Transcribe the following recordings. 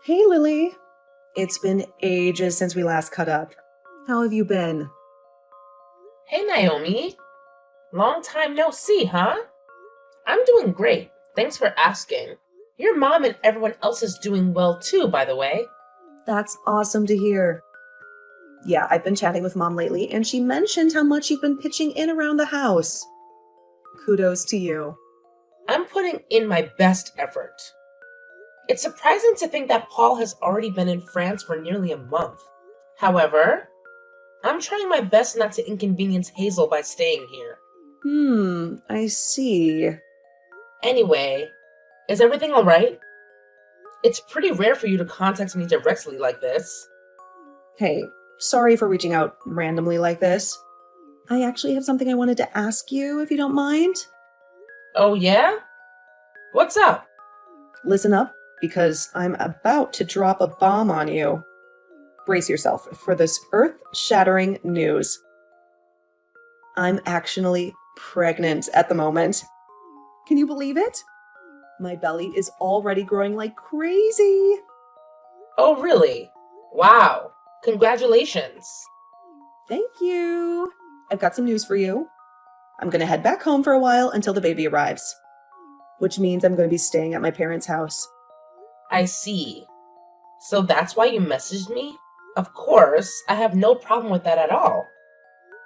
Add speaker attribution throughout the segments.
Speaker 1: Hey, Lily. It's been ages since we last caught up. How have you been?
Speaker 2: Hey Naomi, long time no see, huh? I'm doing great. Thanks for asking. Your mom and everyone else is doing well too, by the way.
Speaker 1: That's awesome to hear. Yeah, I've been chatting with Mom lately, and she mentioned how much you've been pitching in around the house. Kudos to you.
Speaker 2: I'm putting in my best effort. It's surprising to think that Paul has already been in France for nearly a month. However, I'm trying my best not to inconvenience Hazel by staying here.
Speaker 1: I see.
Speaker 2: Anyway, is everything alright? It's pretty rare for you to contact me directly like this.
Speaker 1: Hey, sorry for reaching out randomly like this. I actually have something I wanted to ask you, if you don't mind.
Speaker 2: Oh yeah? What's up?
Speaker 1: Listen up, because I'm about to drop a bomb on you. Brace yourself for this earth-shattering news. I'm actually pregnant at the moment. Can you believe it? My belly is already growing like crazy.
Speaker 2: Oh really? Wow. Congratulations.
Speaker 1: Thank you. I've got some news for you. I'm going to head back home for a while until the baby arrives, which means I'm going to be staying at my parents' house.
Speaker 2: I see. So that's why you messaged me? Of course, I have no problem with that at all.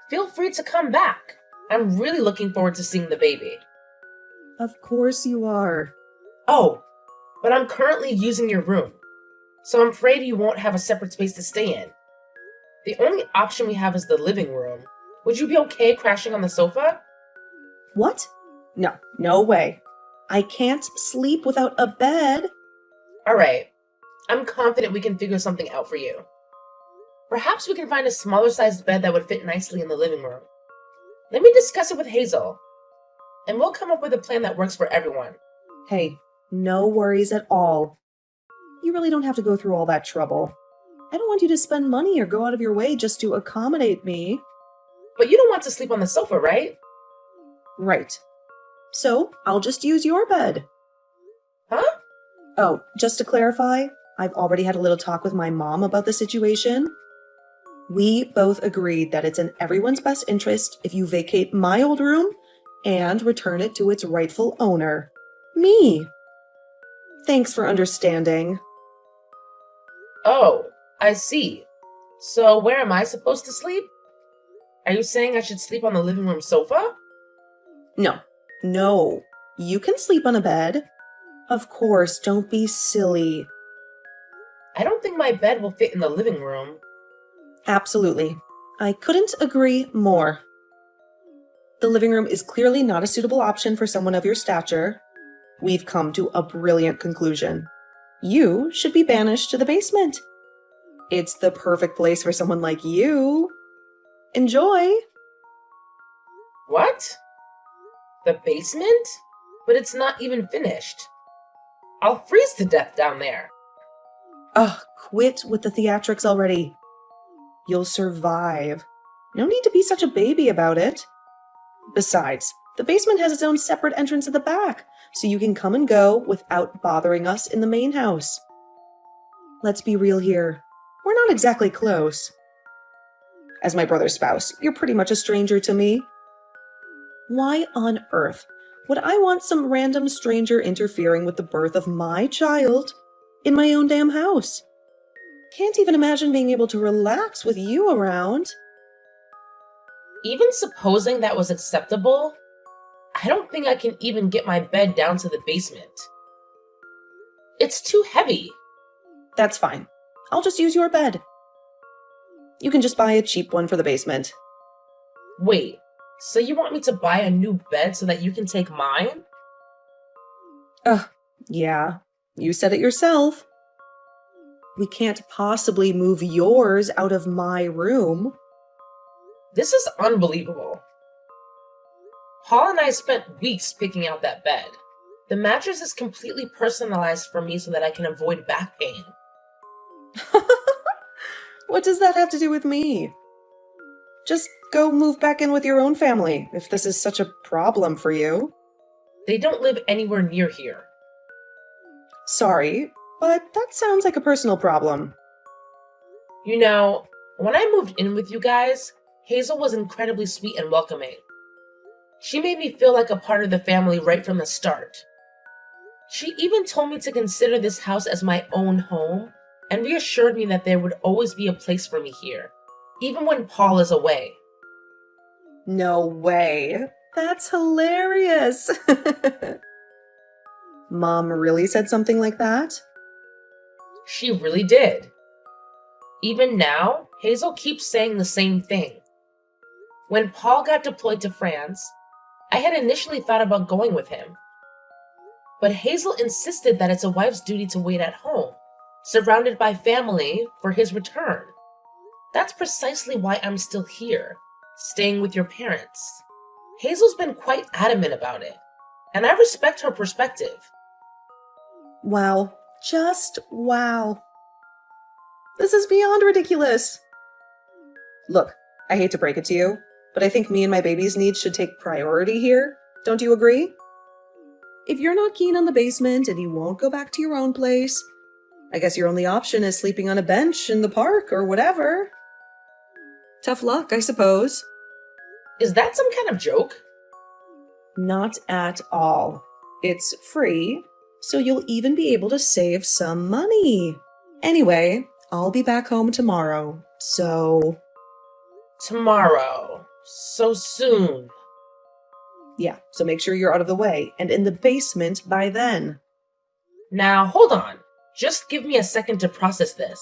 Speaker 2: Feel free to come back. I'm really looking forward to seeing the baby.
Speaker 1: Of course you are.
Speaker 2: Oh, but I'm currently using your room, so I'm afraid you won't have a separate space to stay in. The only option we have is the living room. Would you be okay crashing on the sofa?
Speaker 1: What? No, no way. I can't sleep without a bed.
Speaker 2: Alright, I'm confident we can figure something out for you. Perhaps we can find a smaller sized bed that would fit nicely in the living room. Let me discuss it with Hazel, and we'll come up with a plan that works for everyone.
Speaker 1: Hey, no worries at all. You really don't have to go through all that trouble. I don't want you to spend money or go out of your way just to accommodate me.
Speaker 2: But you don't want to sleep on the sofa, right?
Speaker 1: Right. So, I'll just use your bed.
Speaker 2: Huh?
Speaker 1: Oh, just to clarify, I've already had a little talk with my mom about the situation. We both agreed that it's in everyone's best interest if you vacate my old room and return it to its rightful owner, me. Thanks for understanding.
Speaker 2: Oh, I see. So where am I supposed to sleep? Are you saying I should sleep on the living room sofa?
Speaker 1: No, no. You can sleep on a bed. Of course, don't be silly.
Speaker 2: I don't think my bed will fit in the living room.
Speaker 1: Absolutely. I couldn't agree more. The living room is clearly not a suitable option for someone of your stature. We've come to a brilliant conclusion. You should be banished to the basement. It's the perfect place for someone like you. Enjoy!
Speaker 2: What? The basement? But it's not even finished. I'll freeze to death down there.
Speaker 1: Ugh, quit with the theatrics already. You'll survive. No need to be such a baby about it. Besides, the basement has its own separate entrance at the back, so you can come and go without bothering us in the main house. Let's be real here. We're not exactly close. As my brother's spouse, you're pretty much a stranger to me. Why on earth would I want some random stranger interfering with the birth of my child in my own damn house? Can't even imagine being able to relax with you around.
Speaker 2: Even supposing that was acceptable, I don't think I can even get my bed down to the basement. It's too heavy.
Speaker 1: That's fine. I'll just use your bed. You can just buy a cheap one for the basement.
Speaker 2: Wait, so you want me to buy a new bed so that you can take mine?
Speaker 1: Ugh, yeah. You said it yourself. We can't possibly move yours out of my room.
Speaker 2: This is unbelievable. Paul and I spent weeks picking out that bed. The mattress is completely personalized for me so that I can avoid back pain.
Speaker 1: What does that have to do with me? Just go move back in with your own family if this is such a problem for you.
Speaker 2: They don't live anywhere near here.
Speaker 1: Sorry, but that sounds like a personal problem.
Speaker 2: You know, when I moved in with you guys, Hazel was incredibly sweet and welcoming. She made me feel like a part of the family right from the start. She even told me to consider this house as my own home and reassured me that there would always be a place for me here, even when Paul is away.
Speaker 1: No way. That's hilarious. Mom really said something like that?
Speaker 2: She really did. Even now, Hazel keeps saying the same thing. When Paul got deployed to France, I had initially thought about going with him. But Hazel insisted that it's a wife's duty to wait at home, surrounded by family, for his return. That's precisely why I'm still here, staying with your parents. Hazel's been quite adamant about it, and I respect her perspective.
Speaker 1: Wow. Just wow. This is beyond ridiculous. Look, I hate to break it to you, but I think me and my baby's needs should take priority here. Don't you agree? If you're not keen on the basement and you won't go back to your own place, I guess your only option is sleeping on a bench in the park or whatever. Tough luck, I suppose.
Speaker 2: Is that some kind of joke?
Speaker 1: Not at all. It's free, so you'll even be able to save some money. Anyway, I'll be back home tomorrow, so...
Speaker 2: Tomorrow. So soon.
Speaker 1: Yeah, so make sure you're out of the way and in the basement by then.
Speaker 2: Now, hold on. Just give me a second to process this.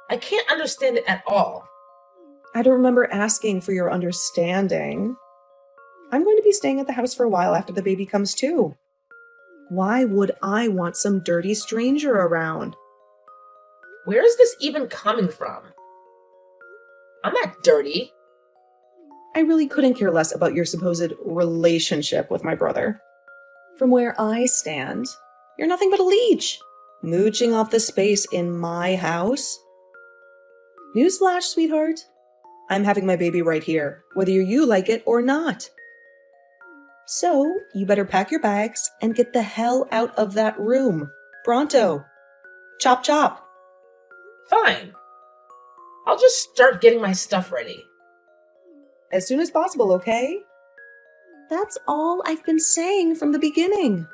Speaker 2: I can't understand it at all.
Speaker 1: I don't remember asking for your understanding. I'm going to be staying at the house for a while after the baby comes too. Why would I want some dirty stranger around?
Speaker 2: Where is this even coming from? I'm not dirty.
Speaker 1: I really couldn't care less about your supposed relationship with my brother. From where I stand, you're nothing but a leech, mooching off the space in my house. Newsflash, sweetheart. I'm having my baby right here, whether you like it or not. So, you better pack your bags and get the hell out of that room. Pronto. Chop chop.
Speaker 2: Fine. I'll just start getting my stuff ready.
Speaker 1: As soon as possible, okay? That's all I've been saying from the beginning.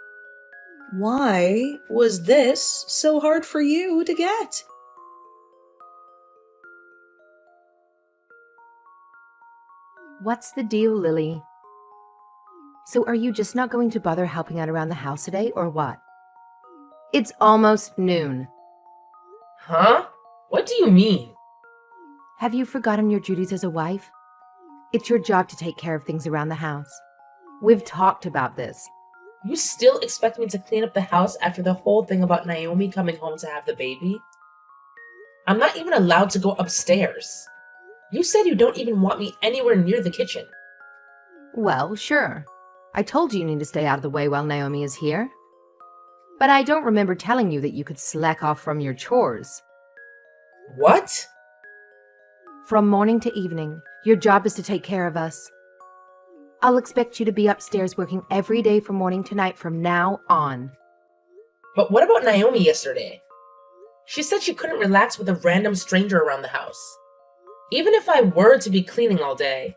Speaker 1: Why was this so hard for you to get?
Speaker 3: What's the deal, Lily? So are you just not going to bother helping out around the house today, or what? It's almost noon.
Speaker 2: Huh? What do you mean?
Speaker 3: Have you forgotten your duties as a wife? It's your job to take care of things around the house. We've talked about this.
Speaker 2: You still expect me to clean up the house after the whole thing about Naomi coming home to have the baby? I'm not even allowed to go upstairs. You said you don't even want me anywhere near the kitchen.
Speaker 3: Well, sure. I told you need to stay out of the way while Naomi is here. But I don't remember telling you that you could slack off from your chores.
Speaker 2: What?
Speaker 3: From morning to evening, your job is to take care of us. I'll expect you to be upstairs working every day from morning to night from now on.
Speaker 2: But what about Naomi yesterday? She said she couldn't relax with a random stranger around the house. Even if I were to be cleaning all day,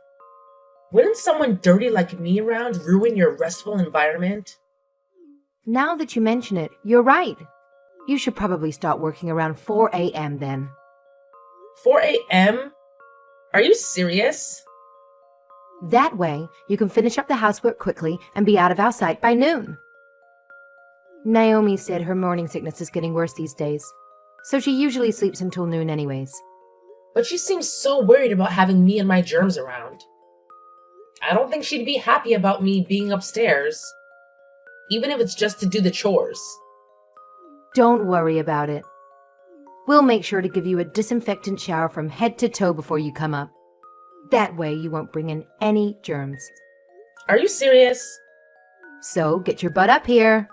Speaker 2: wouldn't someone dirty like me around ruin your restful environment?
Speaker 3: Now that you mention it, you're right. You should probably start working around 4 a.m. then.
Speaker 2: 4 a.m.? Are you serious?
Speaker 3: That way, you can finish up the housework quickly and be out of our sight by noon. Naomi said her morning sickness is getting worse these days, so she usually sleeps until noon anyways.
Speaker 2: But she seems so worried about having me and my germs around. I don't think she'd be happy about me being upstairs, even if it's just to do the chores.
Speaker 3: Don't worry about it. We'll make sure to give you a disinfectant shower from head to toe before you come up. That way you won't bring in any germs.
Speaker 2: Are you serious?
Speaker 3: So get your butt up here.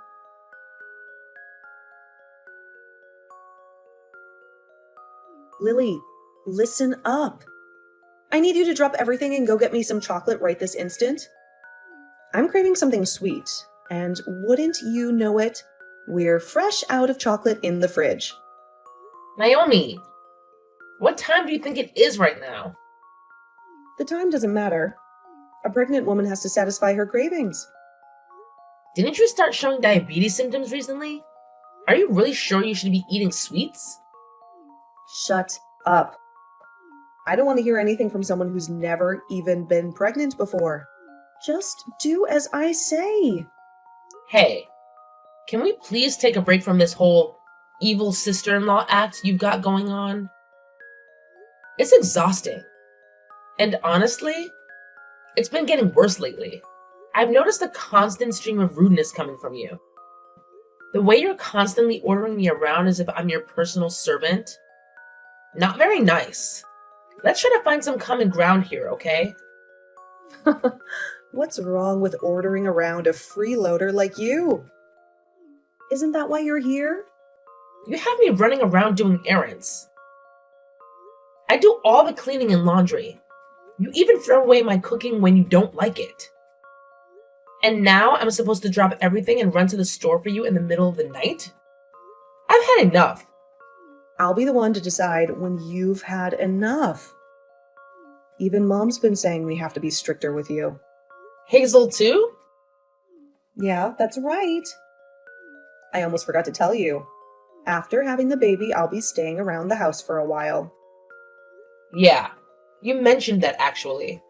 Speaker 1: Lily, listen up. I need you to drop everything and go get me some chocolate right this instant. I'm craving something sweet, and wouldn't you know it, We're fresh out of chocolate in the fridge.
Speaker 2: Naomi, what time do you think it is right now?
Speaker 1: The time doesn't matter. A pregnant woman has to satisfy her cravings.
Speaker 2: Didn't you start showing diabetes symptoms recently? Are you really sure you should be eating sweets?
Speaker 1: Shut up. I don't want to hear anything from someone who's never even been pregnant before. Just do as I say.
Speaker 2: Hey, can we please take a break from this whole evil sister-in-law act you've got going on? It's exhausting. And honestly, it's been getting worse lately. I've noticed a constant stream of rudeness coming from you. The way you're constantly ordering me around as if I'm your personal servant. Not very nice. Let's try to find some common ground here, okay?
Speaker 1: What's wrong with ordering around a freeloader like you? Isn't that why you're here?
Speaker 2: You have me running around doing errands. I do all the cleaning and laundry. You even throw away my cooking when you don't like it. And now I'm supposed to drop everything and run to the store for you in the middle of the night? I've had enough.
Speaker 1: I'll be the one to decide when you've had enough. Even Mom's been saying we have to be stricter with you.
Speaker 2: Hazel too?
Speaker 1: Yeah, that's right. I almost forgot to tell you. After having the baby, I'll be staying around the house for a while.
Speaker 2: Yeah, you mentioned that actually.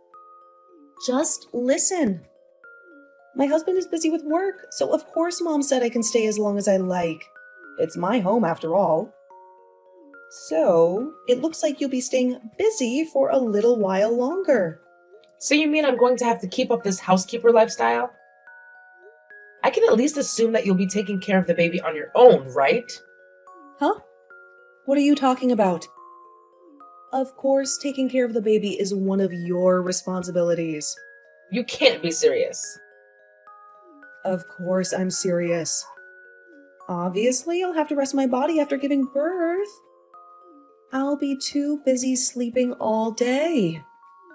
Speaker 1: Just listen. My husband is busy with work, so of course Mom said I can stay as long as I like. It's my home after all. So, it looks like you'll be staying busy for a little while longer.
Speaker 2: So you mean I'm going to have to keep up this housekeeper lifestyle? I can at least assume that you'll be taking care of the baby on your own, right?
Speaker 1: Huh? What are you talking about? Of course, taking care of the baby is one of your responsibilities.
Speaker 2: You can't be serious.
Speaker 1: Of course I'm serious. Obviously, I'll have to rest my body after giving birth. I'll be too busy sleeping all day.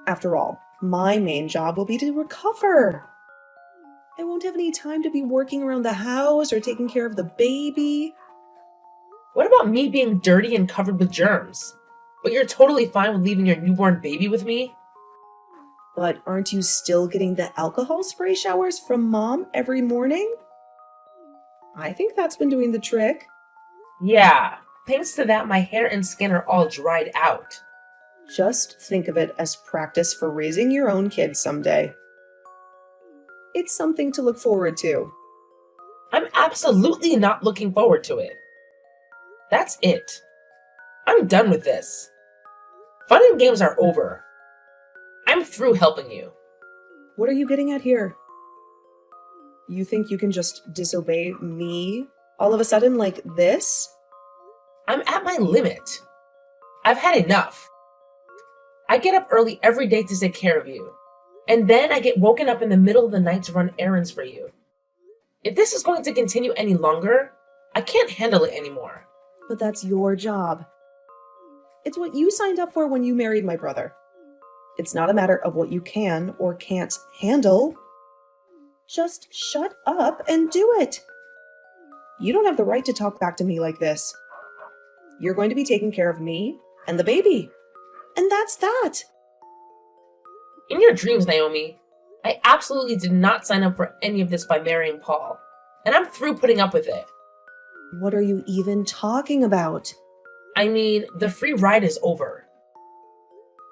Speaker 1: After all, my main job will be to recover. I won't have any time to be working around the house or taking care of the baby.
Speaker 2: What about me being dirty and covered with germs? But you're totally fine with leaving your newborn baby with me?
Speaker 1: But aren't you still getting the alcohol spray showers from Mom every morning? I think that's been doing the trick.
Speaker 2: Yeah, thanks to that my hair and skin are all dried out.
Speaker 1: Just think of it as practice for raising your own kids someday. It's something to look forward to.
Speaker 2: I'm absolutely not looking forward to it. That's it. I'm done with this. Fun and games are over. I'm through helping you.
Speaker 1: What are you getting at here? You think you can just disobey me all of a sudden like this?
Speaker 2: I'm at my limit. I've had enough. I get up early every day to take care of you. And then I get woken up in the middle of the night to run errands for you. If this is going to continue any longer, I can't handle it anymore.
Speaker 1: But that's your job. It's what you signed up for when you married my brother. It's not a matter of what you can or can't handle. Just shut up and do it. You don't have the right to talk back to me like this. You're going to be taking care of me and the baby. And that's that.
Speaker 2: In your dreams, Naomi, I absolutely did not sign up for any of this by marrying Paul. And I'm through putting up with it.
Speaker 1: What are you even talking about?
Speaker 2: I mean, the free ride is over.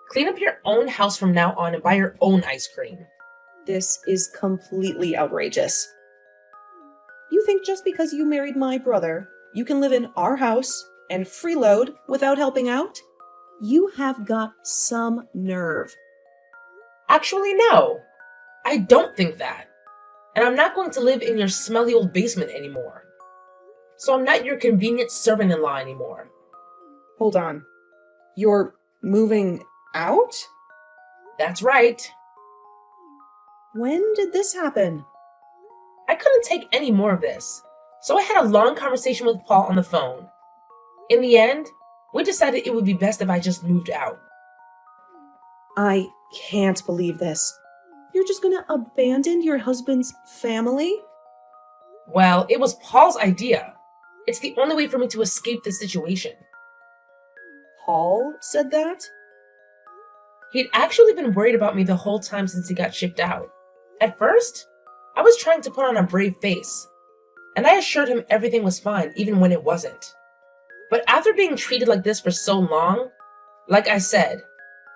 Speaker 2: Clean up your own house from now on and buy your own ice cream.
Speaker 1: This is completely outrageous. You think just because you married my brother, you can live in our house and freeload without helping out? You have got some nerve.
Speaker 2: Actually, no. I don't think that. And I'm not going to live in your smelly old basement anymore. So I'm not your convenient servant-in-law anymore.
Speaker 1: Hold on. You're moving out?
Speaker 2: That's right.
Speaker 1: When did this happen?
Speaker 2: I couldn't take any more of this, so I had a long conversation with Paul on the phone. In the end, we decided it would be best if I just moved out.
Speaker 1: I can't believe this. You're just gonna abandon your husband's family?
Speaker 2: Well, it was Paul's idea. It's the only way for me to escape this situation.
Speaker 1: Paul said that?
Speaker 2: He'd actually been worried about me the whole time since he got shipped out. At first, I was trying to put on a brave face, and I assured him everything was fine even when it wasn't. But after being treated like this for so long, like I said,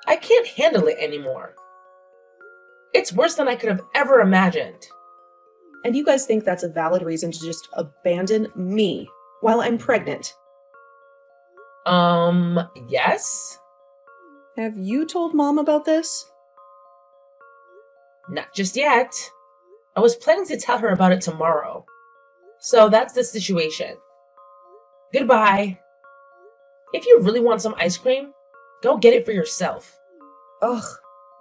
Speaker 2: I can't handle it anymore. It's worse than I could have ever imagined.
Speaker 1: And you guys think that's a valid reason to just abandon me while I'm pregnant?
Speaker 2: Yes?
Speaker 1: Have you told Mom about this?
Speaker 2: Not just yet. I was planning to tell her about it tomorrow. So that's the situation. Goodbye. If you really want some ice cream, go get it for yourself.
Speaker 1: Ugh,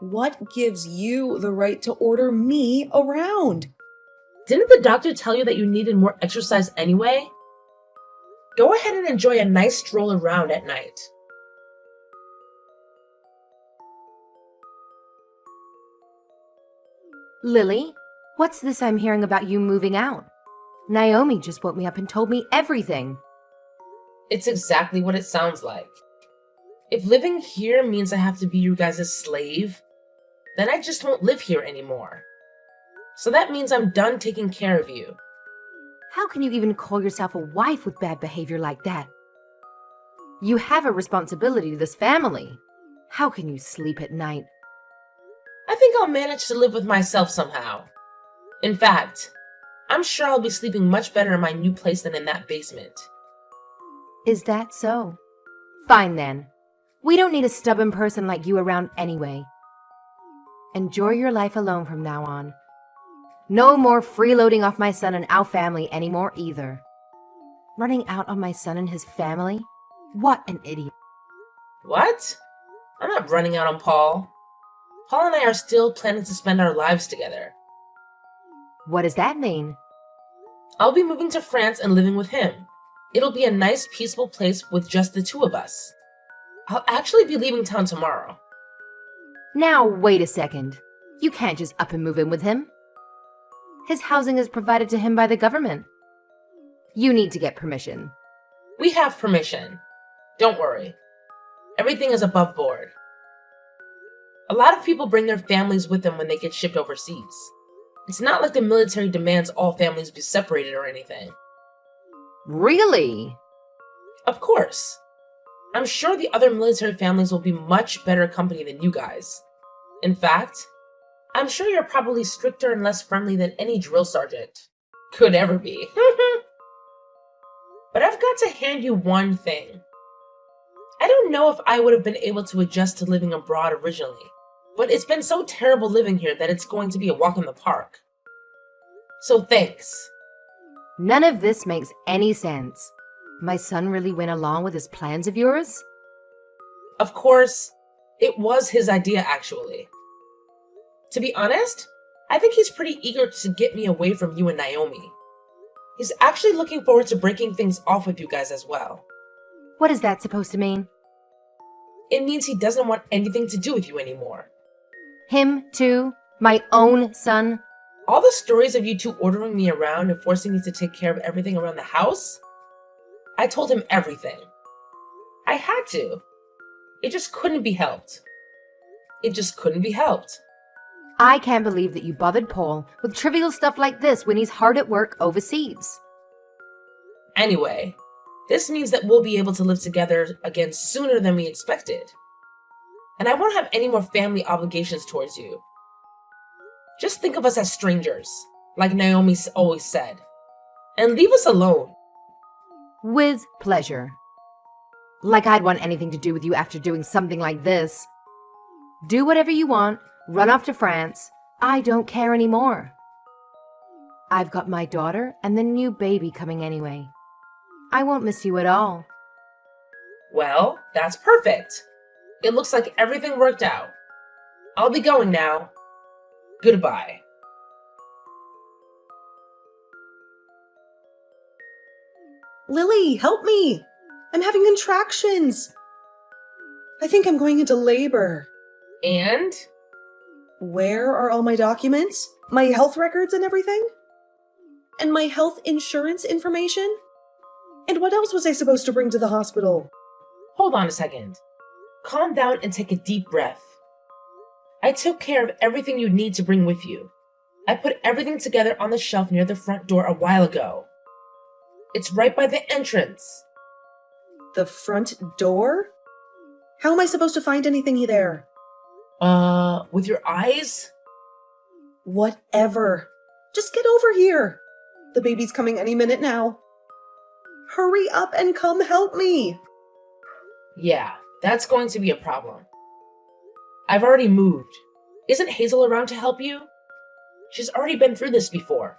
Speaker 1: what gives you the right to order me around?
Speaker 2: Didn't the doctor tell you that you needed more exercise anyway? Go ahead and enjoy a nice stroll around at night.
Speaker 3: Lily, what's this I'm hearing about you moving out? Naomi just woke me up and told me everything.
Speaker 2: It's exactly what it sounds like. If living here means I have to be you guys' slave, then I just won't live here anymore. So that means I'm done taking care of you.
Speaker 3: How can you even call yourself a wife with bad behavior like that? You have a responsibility to this family. How can you sleep at night?
Speaker 2: I think I'll manage to live with myself somehow. In fact, I'm sure I'll be sleeping much better in my new place than in that basement.
Speaker 3: Is that so? Fine then. We don't need a stubborn person like you around anyway. Enjoy your life alone from now on. No more freeloading off my son and our family anymore either. Running out on my son and his family? What an idiot.
Speaker 2: What? I'm not running out on Paul. Paul and I are still planning to spend our lives together.
Speaker 3: What does that mean?
Speaker 2: I'll be moving to France and living with him. It'll be a nice, peaceful place with just the two of us. I'll actually be leaving town tomorrow.
Speaker 3: Now, wait a second. You can't just up and move in with him. His housing is provided to him by the government. You need to get permission.
Speaker 2: We have permission. Don't worry. Everything is above board. A lot of people bring their families with them when they get shipped overseas. It's not like the military demands all families be separated or anything.
Speaker 3: Really?
Speaker 2: Of course. I'm sure the other military families will be much better company than you guys. In fact, I'm sure you're probably stricter and less friendly than any drill sergeant could ever be. But I've got to hand you one thing. I don't know if I would have been able to adjust to living abroad originally, but it's been so terrible living here that it's going to be a walk in the park. So thanks.
Speaker 3: None of this makes any sense. My son really went along with his plans of yours?
Speaker 2: Of course, it was his idea actually. To be honest, I think he's pretty eager to get me away from you and Naomi. He's actually looking forward to breaking things off with you guys as well.
Speaker 3: What is that supposed to mean?
Speaker 2: It means he doesn't want anything to do with you anymore.
Speaker 3: Him, too? My own son?
Speaker 2: All the stories of you two ordering me around and forcing me to take care of everything around the house? I told him everything. I had to. It just couldn't be helped. It just couldn't be helped.
Speaker 3: I can't believe that you bothered Paul with trivial stuff like this when he's hard at work overseas.
Speaker 2: Anyway, this means that we'll be able to live together again sooner than we expected. And I won't have any more family obligations towards you. Just think of us as strangers, like Naomi always said, and leave us alone.
Speaker 3: With pleasure. Like I'd want anything to do with you after doing something like this. Do whatever you want, run off to France. I don't care anymore. I've got my daughter and the new baby coming anyway. I won't miss you at all.
Speaker 2: Well, that's perfect. It looks like everything worked out. I'll be going now. Goodbye.
Speaker 1: Lily, help me! I'm having contractions! I think I'm going into labor.
Speaker 2: And?
Speaker 1: Where are all my documents? My health records and everything? And my health insurance information? And what else was I supposed to bring to the hospital?
Speaker 2: Hold on a second. Calm down and take a deep breath. I took care of everything you need to bring with you. I put everything together on the shelf near the front door a while ago. It's right by the entrance.
Speaker 1: The front door? How am I supposed to find anything there?
Speaker 2: With your eyes?
Speaker 1: Whatever. Just get over here. The baby's coming any minute now. Hurry up and come help me.
Speaker 2: Yeah, that's going to be a problem. I've already moved. Isn't Hazel around to help you? She's already been through this before.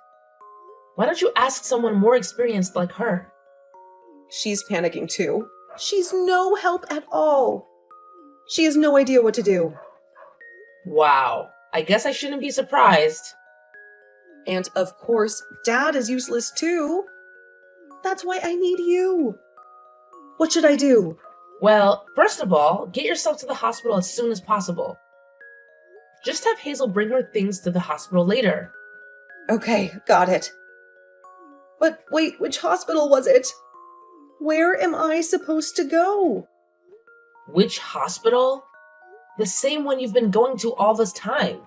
Speaker 2: Why don't you ask someone more experienced like her?
Speaker 1: She's panicking too. She's no help at all. She has no idea what to do.
Speaker 2: Wow, I guess I shouldn't be surprised.
Speaker 1: And of course, Dad is useless too. That's why I need you. What should I do?
Speaker 2: Well, first of all, get yourself to the hospital as soon as possible. Just have Hazel bring her things to the hospital later.
Speaker 1: Okay, got it. But wait, which hospital was it? Where am I supposed to go?
Speaker 2: Which hospital? The same one you've been going to all this time.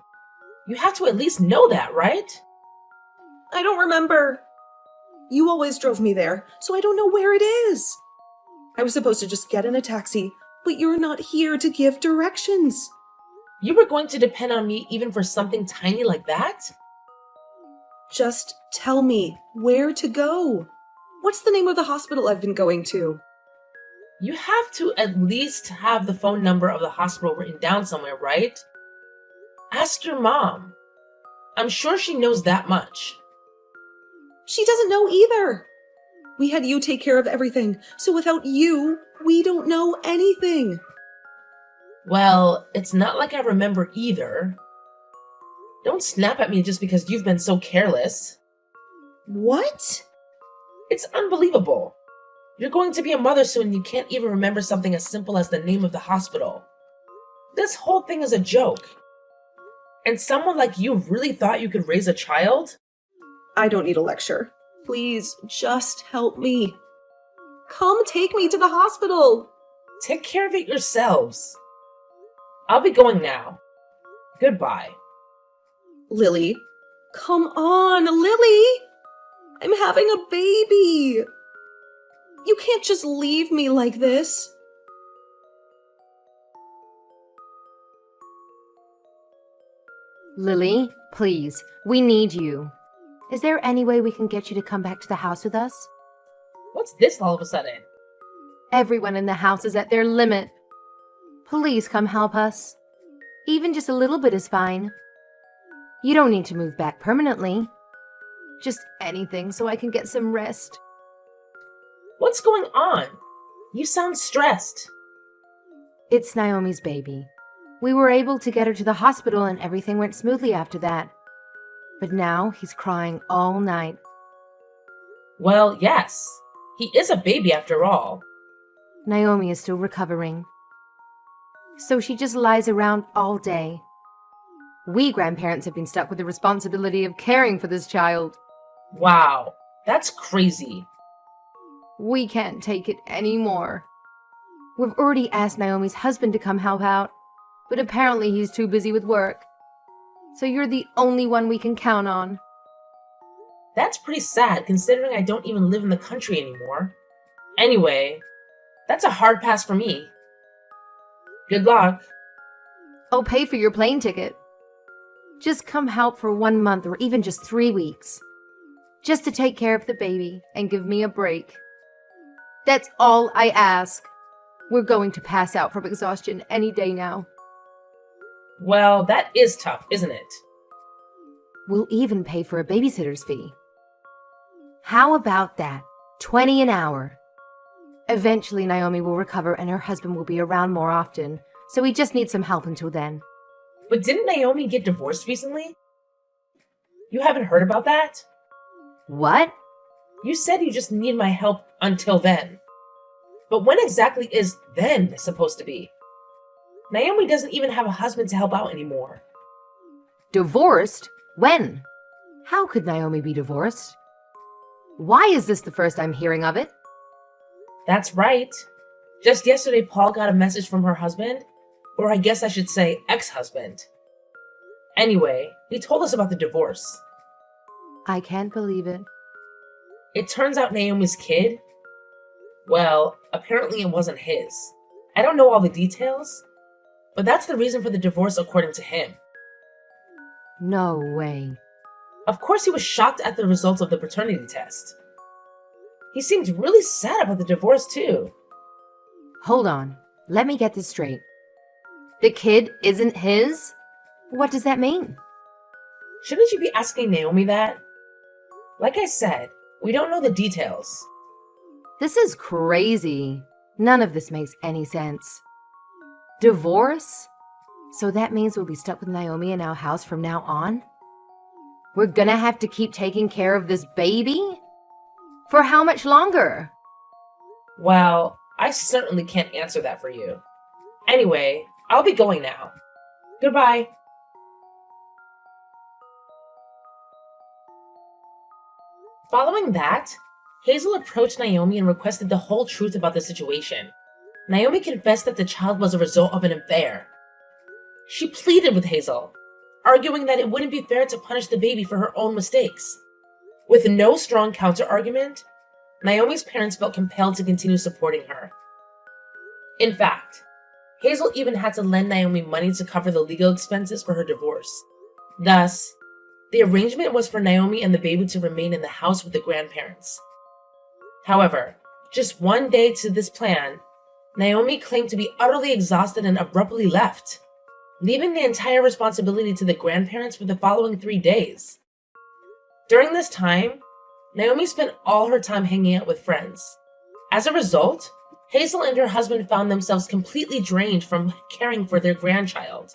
Speaker 2: You have to at least know that, right?
Speaker 1: I don't remember. You always drove me there, so I don't know where it is. I was supposed to just get in a taxi, but you're not here to give directions.
Speaker 2: You were going to depend on me even for something tiny like that?
Speaker 1: Just tell me where to go. What's the name of the hospital I've been going to?
Speaker 2: You have to at least have the phone number of the hospital written down somewhere, right? Ask your mom. I'm sure she knows that much.
Speaker 1: She doesn't know either. We had you take care of everything, so without you, we don't know anything.
Speaker 2: Well, it's not like I remember either. Don't snap at me just because you've been so careless.
Speaker 1: What?
Speaker 2: It's unbelievable. You're going to be a mother soon and you can't even remember something as simple as the name of the hospital. This whole thing is a joke. And someone like you really thought you could raise a child?
Speaker 1: I don't need a lecture. Please, just help me. Come take me to the hospital.
Speaker 2: Take care of it yourselves. I'll be going now. Goodbye.
Speaker 1: Lily. Come on, Lily! I'm having a baby. You can't just leave me like this.
Speaker 3: Lily, please, we need you. Is there any way we can get you to come back to the house with us?
Speaker 2: What's this all of a sudden?
Speaker 3: Everyone in the house is at their limit. Please come help us. Even just a little bit is fine. You don't need to move back permanently. Just anything so I can get some rest.
Speaker 2: What's going on? You sound stressed.
Speaker 3: It's Naomi's baby. We were able to get her to the hospital and everything went smoothly after that. But now he's crying all night.
Speaker 2: Well, yes. He is a baby after all.
Speaker 3: Naomi is still recovering. So she just lies around all day. We grandparents have been stuck with the responsibility of caring for this child.
Speaker 2: Wow, that's crazy.
Speaker 3: We can't take it anymore. We've already asked Naomi's husband to come help out, but apparently he's too busy with work. So you're the only one we can count on.
Speaker 2: That's pretty sad considering I don't even live in the country anymore. Anyway, that's a hard pass for me. Good luck.
Speaker 3: I'll pay for your plane ticket. Just come help for 1 month or even just 3 weeks. Just to take care of the baby and give me a break. That's all I ask. We're going to pass out from exhaustion any day now.
Speaker 2: Well, that is tough, isn't it?
Speaker 3: We'll even pay for a babysitter's fee. How about that? 20 an hour. Eventually, Naomi will recover and her husband will be around more often, so we just need some help until then.
Speaker 2: But didn't Naomi get divorced recently? You haven't heard about that?
Speaker 3: What?
Speaker 2: You said you just need my help until then. But when exactly is then supposed to be? Naomi doesn't even have a husband to help out anymore.
Speaker 3: Divorced? When? How could Naomi be divorced? Why is this the first I'm hearing of it?
Speaker 2: That's right. Just yesterday, Paul got a message from her husband, or I guess I should say ex-husband. Anyway, he told us about the divorce.
Speaker 3: I can't believe it.
Speaker 2: It turns out Naomi's kid, well, apparently it wasn't his. I don't know all the details, but that's the reason for the divorce according to him.
Speaker 3: No way.
Speaker 2: Of course, he was shocked at the results of the paternity test. He seemed really sad about the divorce, too.
Speaker 3: Hold on. Let me get this straight. The kid isn't his? What does that mean?
Speaker 2: Shouldn't you be asking Naomi that? Like I said, we don't know the details.
Speaker 3: This is crazy. None of this makes any sense. Divorce? So that means we'll be stuck with Naomi in our house from now on? We're gonna have to keep taking care of this baby? For how much longer?
Speaker 2: Well, I certainly can't answer that for you. Anyway, I'll be going now. Goodbye. Following that, Hazel approached Naomi and requested the whole truth about the situation. Naomi confessed that the child was a result of an affair. She pleaded with Hazel, arguing that it wouldn't be fair to punish the baby for her own mistakes. With no strong counter-argument, Naomi's parents felt compelled to continue supporting her. In fact, Hazel even had to lend Naomi money to cover the legal expenses for her divorce. Thus, the arrangement was for Naomi and the baby to remain in the house with the grandparents. However, just one day to this plan, Naomi claimed to be utterly exhausted and abruptly left, leaving the entire responsibility to the grandparents for the following 3 days. During this time, Naomi spent all her time hanging out with friends. As a result, Hazel and her husband found themselves completely drained from caring for their grandchild.